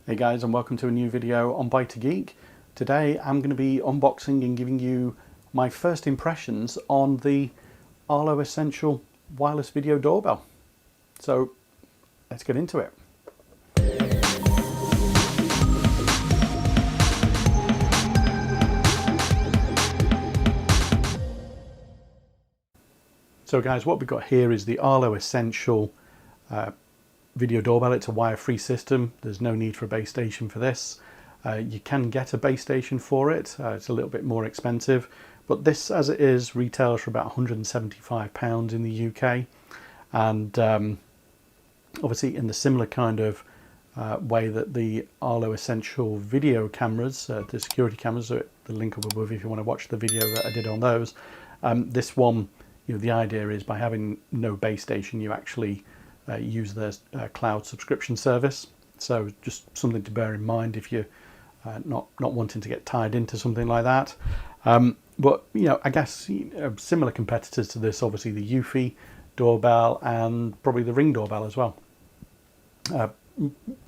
Hey guys, and welcome to a new video on Byte to Geek. Today I'm going to be unboxing and giving you my first impressions on the Arlo Essential Wireless Video Doorbell. So let's get into it. So guys, what we've got here is the Arlo Essential Video Doorbell. It's a wire-free system. There's no need for a base station for this. You can get a base station for it. It's a little bit more expensive, but this as it is retails for about £175 in the UK, and obviously in the similar kind of way that the Arlo Essential video cameras, the security cameras, the link up above if you want to watch the video that I did on those. This one, the idea is by having no base station, you actually use their cloud subscription service. So just something to bear in mind if you're not wanting to get tied into something like that. But I guess similar competitors to this, obviously the Eufy Doorbell and probably the Ring Doorbell as well.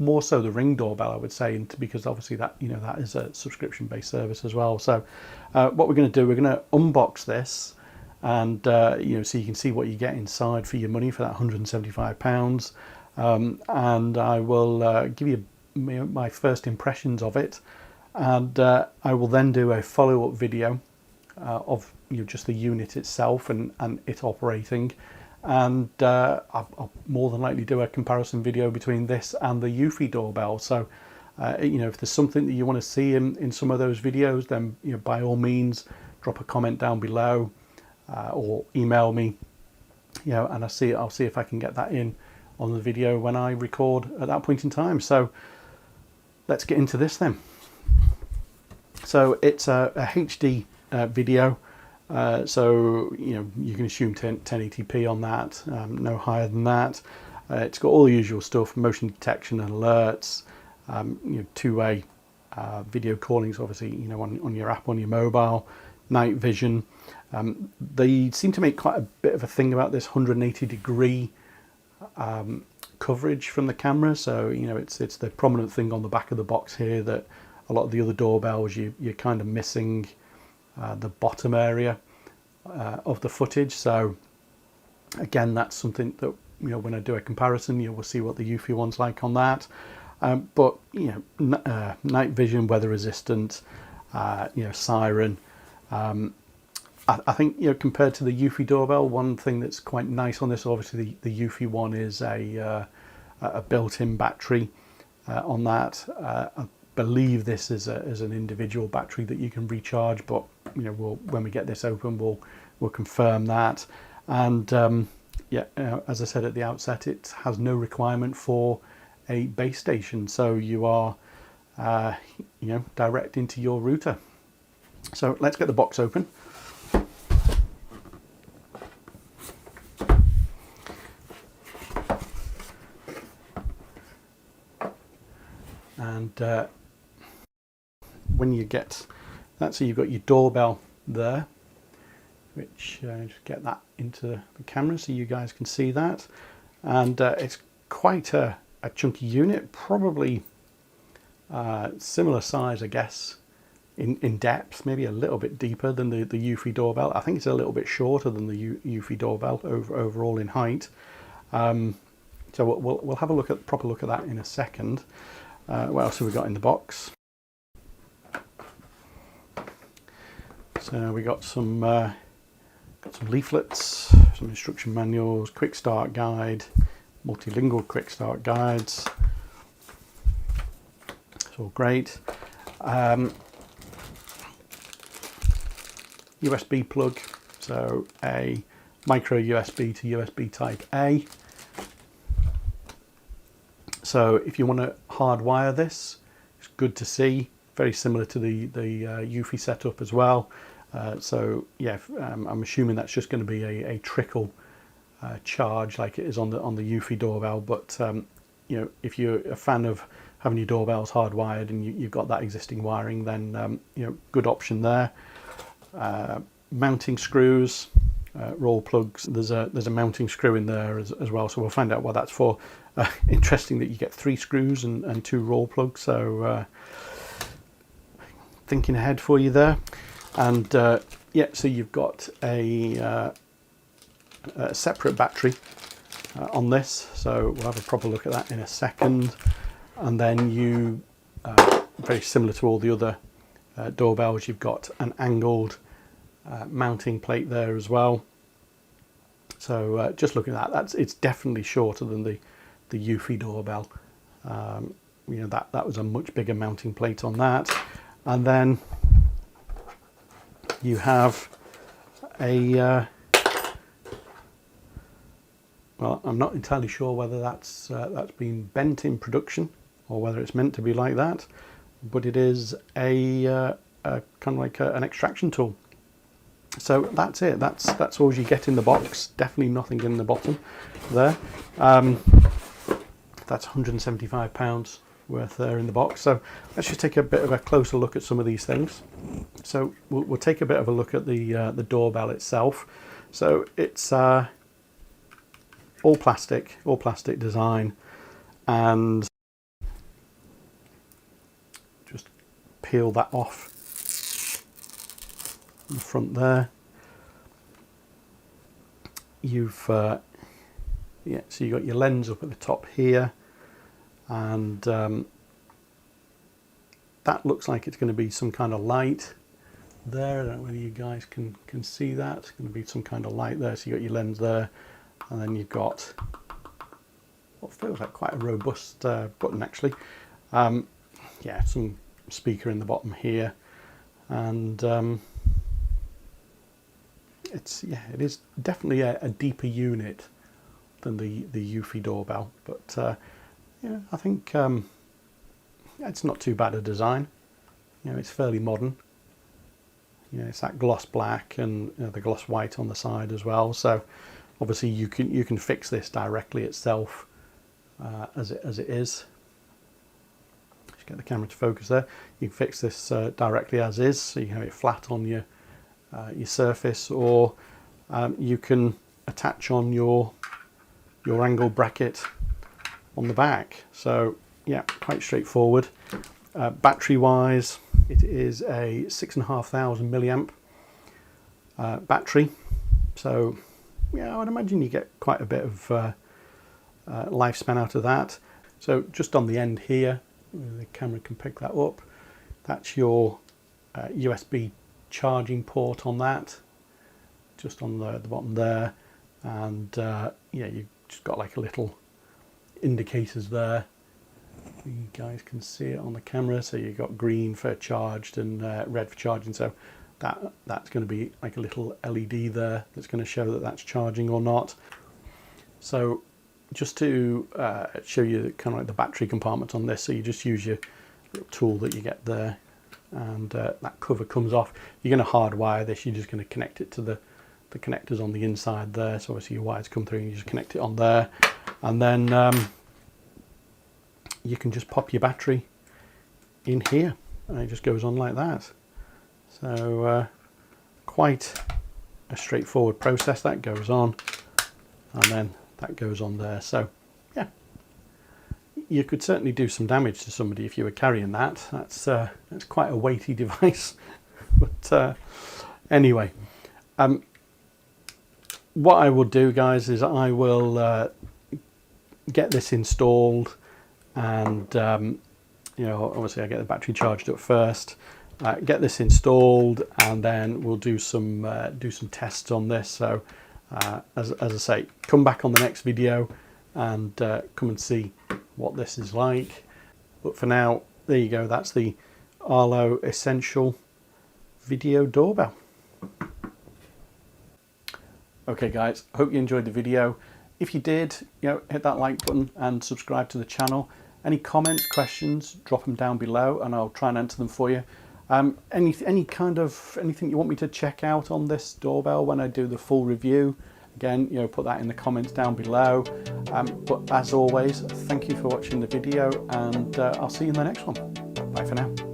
More so the Ring Doorbell, I would say, because obviously that that is a subscription-based service as well. So what we're going to do, we're going to unbox this, and so you can see what you get inside for your money for that £175, and I will give you my first impressions of it, and I will then do a follow-up video of just the unit itself and it operating, and I'll more than likely do a comparison video between this and the Eufy Doorbell. So if there's something that you want to see in some of those videos, then by all means drop a comment down below. Or email me, and I'll see if I can get that in on the video when I record at that point in time. So let's get into this then. So it's a HD video, so you can assume 1080p on that, no higher than that. It's got all the usual stuff: motion detection and alerts, two-way video calling, so obviously on your app on your mobile, night vision. They seem to make quite a bit of a thing about this 180-degree coverage from the camera. So it's the prominent thing on the back of the box here that a lot of the other doorbells you're kind of missing the bottom area of the footage. So again, that's something that when I do a comparison, you will see what the Eufy one's like on that. But night vision, weather resistant, siren. I think compared to the Eufy Doorbell, one thing that's quite nice on this, obviously the Eufy one is a built-in battery on that. I believe this is an individual battery that you can recharge, but when we get this open, we'll confirm that. And as I said at the outset, it has no requirement for a base station, so you are direct into your router. So let's get the box open. And when you get that, so you've got your doorbell there, which just get that into the camera so you guys can see that. And it's quite a chunky unit, probably similar size, I guess, in depth, maybe a little bit deeper than the Eufy Doorbell. I think it's a little bit shorter than the Eufy Doorbell overall in height. So we'll have a proper look at that in a second. What else have we got in the box? So we got some leaflets, some instruction manuals, quick start guide, multilingual quick start guides. It's all great. USB plug, so a micro USB to USB type A. So if you want to hardwire this, it's good to see. Very similar to the Eufy setup as well. So yeah, I'm assuming that's just going to be a trickle charge like it is on the Eufy Doorbell. But if you're a fan of having your doorbells hardwired and you've got that existing wiring, then good option there. Mounting screws, roll plugs. There's a mounting screw in there as well, so we'll find out what that's for. Interesting that you get 3 screws and 2 roll plugs, so thinking ahead for you there. And yeah, so you've got a separate battery on this, so we'll have a proper look at that in a second. And then you, very similar to all the other doorbells, you've got an angled mounting plate there as well. So just looking at that, it's definitely shorter than the Eufy Doorbell. You know, that was a much bigger mounting plate on that. And then you have a well, I'm not entirely sure whether that's been bent in production or whether it's meant to be like that, but it is a kind of like an extraction tool. So that's it. That's all you get in the box. Definitely nothing in the bottom there. That's £175 worth there in the box. So let's just take a bit of a closer look at some of these things. So we'll take a bit of a look at the doorbell itself. So it's all plastic design, and just peel that off in the front there. You've yeah, so you've got your lens up at the top here, and that looks like it's going to be some kind of light there. I don't know whether you guys can see that. It's going to be some kind of light there. So you've got your lens there, and then you've got what feels like quite a robust button actually. Yeah, some speaker in the bottom here, and it is definitely a deeper unit than the Eufy Doorbell, but yeah, I think it's not too bad a design. You know, it's fairly modern. You know, it's that gloss black and the gloss white on the side as well. So obviously you can fix this directly itself as it is. Just get the camera to focus there. You can fix this directly as is, so you can have it flat on your surface, or you can attach on your angle bracket on the back. So yeah, quite straightforward. Battery wise, it is a 6,500 milliamp battery, so yeah, I would imagine you get quite a bit of lifespan out of that. So just on the end here, the camera can pick that up, that's your USB charging port on that, just on the bottom there. And yeah, you've just got like a little indicators there. You guys can see it on the camera. So you've got green for charged and red for charging. So that's going to be like a little LED there that's going to show that that's charging or not. So just to show you kind of like the battery compartment on this, so you just use your little tool that you get there, and that cover comes off. You're going to hardwire this. You're just going to connect it to the connectors on the inside there. So obviously your wires come through and you just connect it on there, and then you can just pop your battery in here and it just goes on like that. So quite a straightforward process. That goes on and then that goes on there. So yeah, you could certainly do some damage to somebody if you were carrying that. That's quite a weighty device. But anyway, what I will do, guys, is I will get this installed, and you know, obviously I get the battery charged up first, get this installed, and then we'll do some tests on this. So as I say, come back on the next video and come and see what this is like. But for now, there you go, that's the Arlo Essential Video Doorbell. Okay guys, hope you enjoyed the video. If you did, you know, hit that like button and subscribe to the channel. Any comments, questions, drop them down below and I'll try and answer them for you. Anything you want me to check out on this doorbell when I do the full review, again, you know, put that in the comments down below. But as always, thank you for watching the video, and I'll see you in the next one. Bye for now.